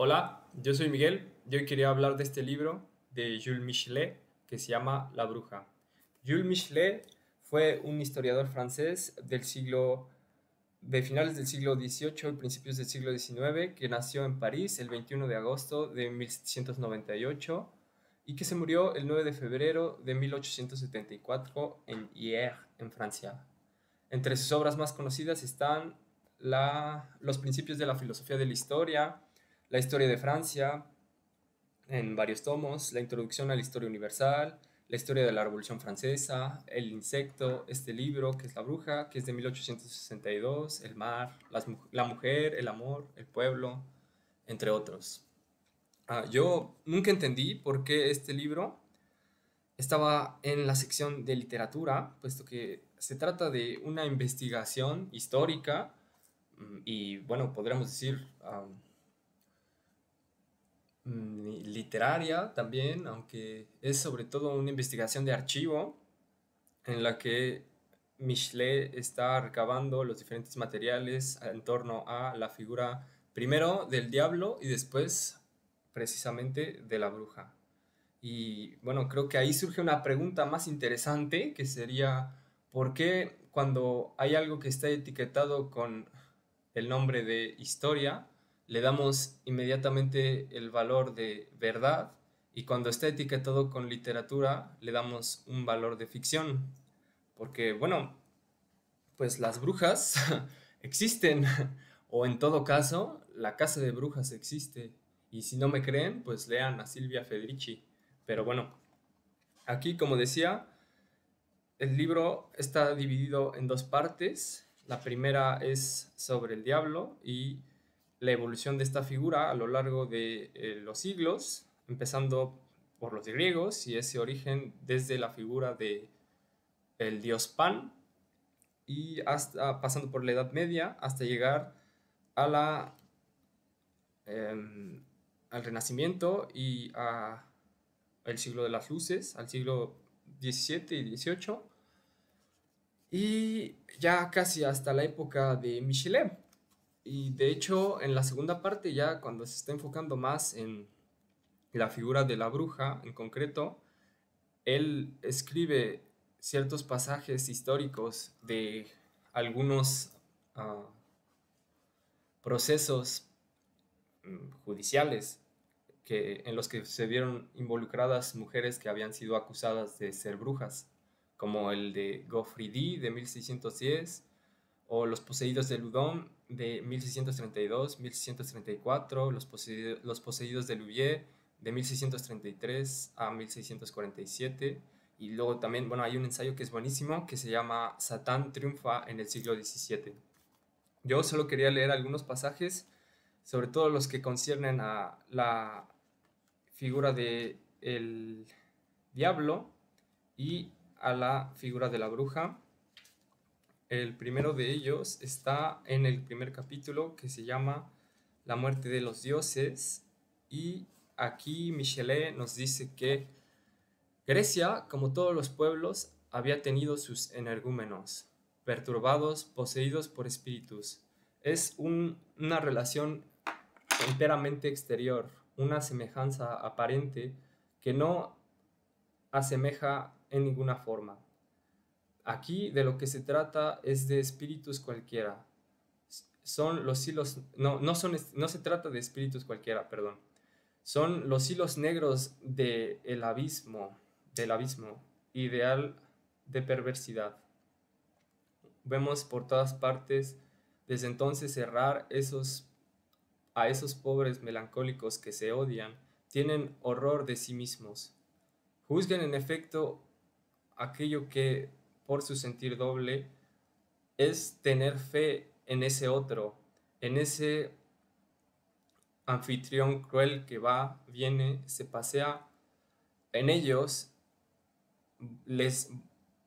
Hola, yo soy Miguel. Yo hoy quería hablar de este libro de Jules Michelet que se llama La Bruja. Jules Michelet fue un historiador francés de finales del siglo XVIII y principios del siglo XIX, que nació en París el 21 de agosto de 1798 y que se murió el 9 de febrero de 1874 en Hyères, en Francia. Entre sus obras más conocidas están Los principios de la filosofía de la historia de Francia, en varios tomos, la introducción a la historia universal, la historia de la Revolución Francesa, el insecto, este libro que es La Bruja, que es de 1862, el mar, la mujer, el amor, el pueblo, entre otros. Yo nunca entendí por qué este libro estaba en la sección de literatura, puesto que se trata de una investigación histórica y, bueno, podríamos decir literaria también, aunque es sobre todo una investigación de archivo en la que Michelet está recabando los diferentes materiales en torno a la figura primero del diablo y después precisamente de la bruja. Y bueno, creo que ahí surge una pregunta más interesante que sería, ¿por qué cuando hay algo que está etiquetado con el nombre de historia, le damos inmediatamente el valor de verdad y cuando está etiquetado con literatura, le damos un valor de ficción? Porque bueno, pues las brujas existen, o en todo caso, la casa de brujas existe. Y si no me creen, pues lean a Silvia Federici. Pero bueno, aquí, como decía, el libro está dividido en dos partes. La primera es sobre el diablo y la evolución de esta figura a lo largo de los siglos, empezando por los griegos y ese origen desde la figura de el dios Pan y hasta pasando por la Edad Media hasta llegar a eh, al Renacimiento y a el siglo de las luces, al siglo XVII y XVIII, y ya casi hasta la época de Michelet. Y de hecho, en la segunda parte, ya cuando se está enfocando más en la figura de la bruja en concreto, él escribe ciertos pasajes históricos de algunos uh, procesos judiciales en los que se vieron involucradas mujeres que habían sido acusadas de ser brujas, como el de Gaufridi de 1610 o los poseídos de Loudun de 1632-1634, los poseídos de Louviers de 1633 a 1647. Y luego también, bueno, hay un ensayo que es buenísimo que se llama Satán triunfa en el siglo XVII. Yo solo quería leer algunos pasajes, sobre todo los que conciernen a la figura de el diablo y a la figura de la bruja. El primero de ellos está en el primer capítulo, que se llama La muerte de los dioses, y aquí Michelet nos dice que Grecia, como todos los pueblos, había tenido sus energúmenos, perturbados, poseídos por espíritus. Es una relación enteramente exterior, una semejanza aparente que no asemeja en ninguna forma. Aquí de lo que se trata es de espíritus cualquiera. Son los hilos, no se trata de espíritus cualquiera, perdón. Son los hilos negros del abismo, ideal de perversidad. Vemos por todas partes desde entonces errar a esos pobres melancólicos que se odian, tienen horror de sí mismos. Juzgan en efecto aquello que, por su sentir doble, es tener fe en ese otro, en ese anfitrión cruel que va, viene, se pasea. En ellos les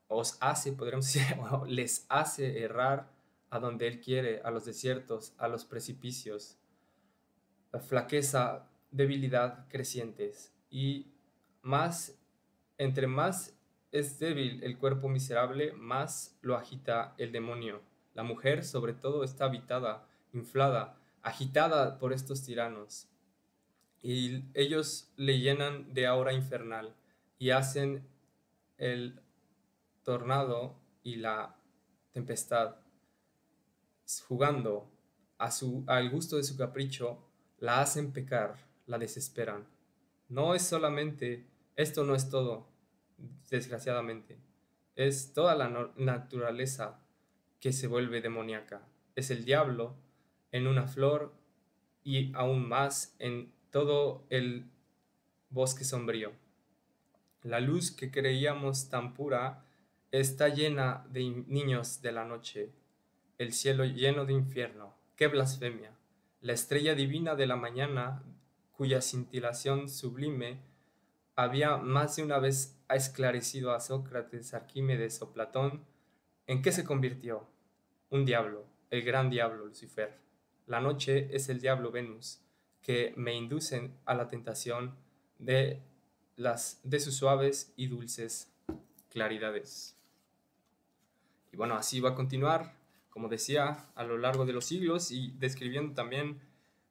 os hace, podríamos decir, les hace errar a donde él quiere, a los desiertos, a los precipicios, la flaqueza, debilidad crecientes. Y más, entre más es débil el cuerpo miserable, más lo agita el demonio. La mujer, sobre todo, está habitada, inflada, agitada por estos tiranos. y ellos le llenan de aura infernal y hacen el tornado y la tempestad, jugando al gusto de su capricho, la hacen pecar, la desesperan. No es solamente, esto no es todo, desgraciadamente, es toda la naturaleza que se vuelve demoníaca. Es el diablo en una flor y aún más en todo el bosque sombrío. La luz que creíamos tan pura está llena de niños de la noche, el cielo lleno de infierno. ¡Qué blasfemia! La estrella divina de la mañana, cuya cintilación sublime había más de una vez esclarecido a Sócrates, Arquímedes o Platón, ¿en qué se convirtió? Un diablo, el gran diablo Lucifer. La noche es el diablo Venus, que me inducen a la tentación de sus suaves y dulces claridades. Y bueno, así va a continuar, como decía, a lo largo de los siglos y describiendo también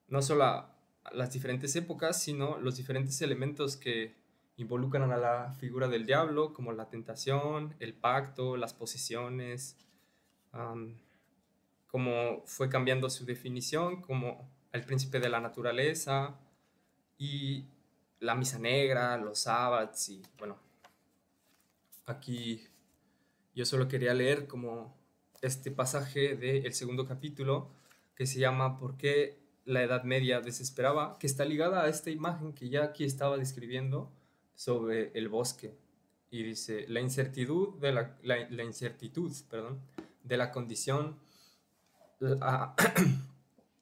no solo las diferentes épocas, sino los diferentes elementos que involucran a la figura del diablo, como la tentación, el pacto, las posesiones, cómo fue cambiando su definición, como el príncipe de la naturaleza y la misa negra, los sábados y bueno, aquí yo solo quería leer como este pasaje del segundo capítulo que se llama ¿Por qué la Edad Media desesperaba?, que está ligada a esta imagen que ya aquí estaba describiendo sobre el bosque. Y dice, la incertidumbre de la condición, la,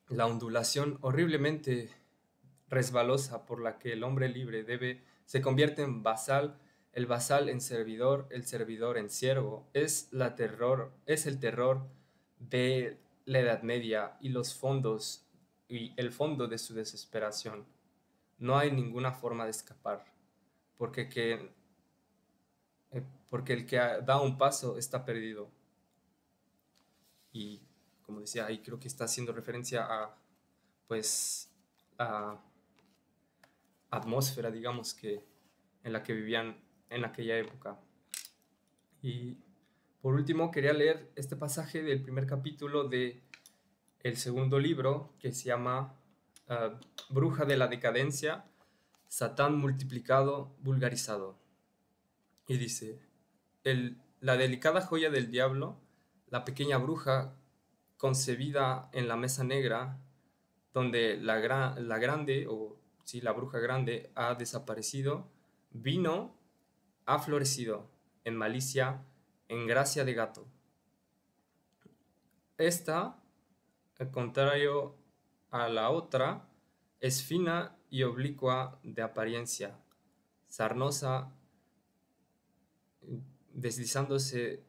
la ondulación horriblemente resbalosa por la que el hombre libre se convierte en vasal, el vasal en servidor, el servidor en siervo, es el terror de la Edad Media y el fondo de su desesperación. No hay ninguna forma de escapar, porque el que da un paso está perdido. Y como decía, ahí creo que está haciendo referencia a, pues, a atmósfera, digamos, en la que vivían en aquella época. Y por último quería leer este pasaje del primer capítulo de el segundo libro, que se llama Bruja de la Decadencia, Satán multiplicado, vulgarizado. Y dice, la delicada joya del diablo, la pequeña bruja concebida en la mesa negra, donde la grande, o sí, la bruja grande ha desaparecido, ha florecido en malicia, en gracia de gato. Esta, al contrario a la otra, es fina y oblicua de apariencia, sarnosa, deslizándose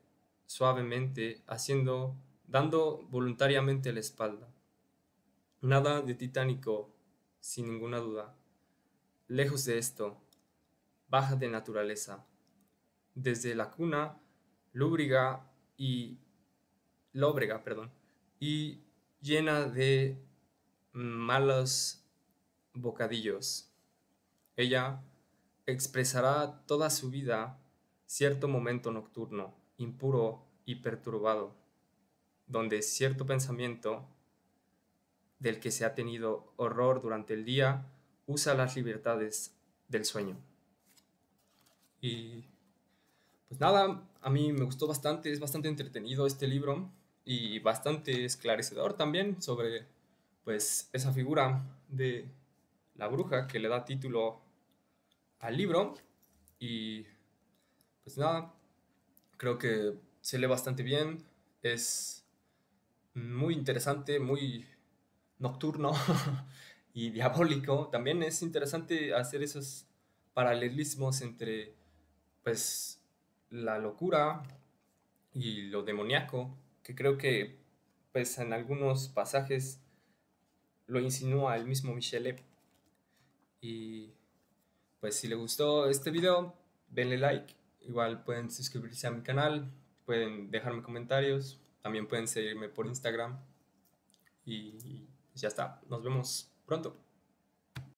suavemente, dando voluntariamente la espalda. Nada de titánico, sin ninguna duda. Lejos de esto, baja de naturaleza. Desde la cuna, lóbrega, y llena de malos bocadillos. Ella expresará toda su vida cierto momento nocturno, impuro y perturbado, donde cierto pensamiento del que se ha tenido horror durante el día usa las libertades del sueño. Y pues nada, a mí me gustó bastante, es bastante entretenido este libro y bastante esclarecedor también sobre pues esa figura de la bruja que le da título al libro. Y pues nada, creo que se lee bastante bien, es muy interesante, muy nocturno y diabólico. También es interesante hacer esos paralelismos entre pues la locura y lo demoníaco, que creo que pues en algunos pasajes lo insinúa el mismo Michelet. Y pues si les gustó este video, denle like, igual pueden suscribirse a mi canal, pueden dejarme comentarios, también pueden seguirme por Instagram y pues ya está, nos vemos pronto.